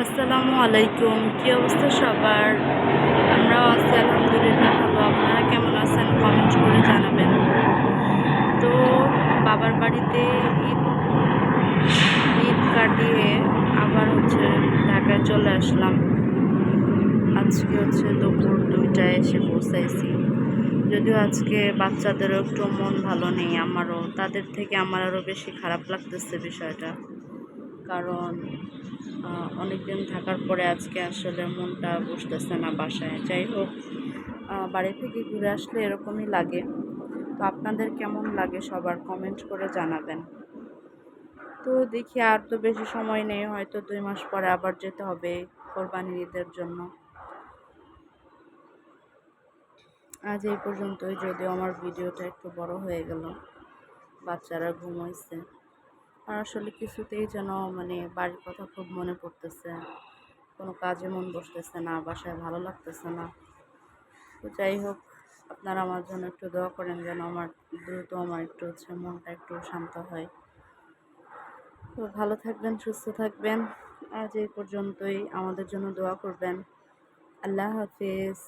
আসসালামু আলাইকুম। কি অবস্থা সবার? আমরাও আছি আলহামদুলিল্লাহ ভালো। আপনারা কেমন আছেন? কমেন্ট করে জানাবেন। তো বাবার বাড়িতে ঈদ ঈদ কাটিয়ে আবার ঢাকায় চলে আসলাম। আজকে দুপুর ২টায় এসে পৌঁছাইছি। যদিও আজকে বাচ্চাদেরও একটু মন ভালো নেই, আমারও। তাদের থেকে আমার আরও বেশি খারাপ লাগতেছে বিষয়টা। কারণ অনেকদিন থাকার পরে আজকে আসলে মনটা বসতেছে না বাসায়। যাই হোক, বাড়ি থেকে ঘুরে আসলে এরকমই লাগে। তো আপনাদের কেমন লাগে সবার কমেন্ট করে জানাবেন। তো দেখি, আর তো বেশি সময় নেই, হয়তো ২ মাস পরে আবার যেতে হবে কোরবানির ঈদের জন্য। আজ এই পর্যন্তই, যদিও আমার ভিডিওটা একটু বড় হয়ে গেল। বাচ্চারা ঘুমাইছে। আর আসলে কিছুতেই যেন বাড়ির কথা খুব মনে পড়তেছে। কোনো কাজে মন বসতেছে না, বাসায় ভালো লাগতেছে না। তো যাই হোক, আপনারা আমার জন্য একটু দোয়া করেন যেন আমার একটু মনটা একটু শান্ত হয়। তো ভালো থাকবেন, সুস্থ থাকবেন। আজ এই পর্যন্তই। আমাদের জন্য দোয়া করবেন। আল্লাহ হাফিজ।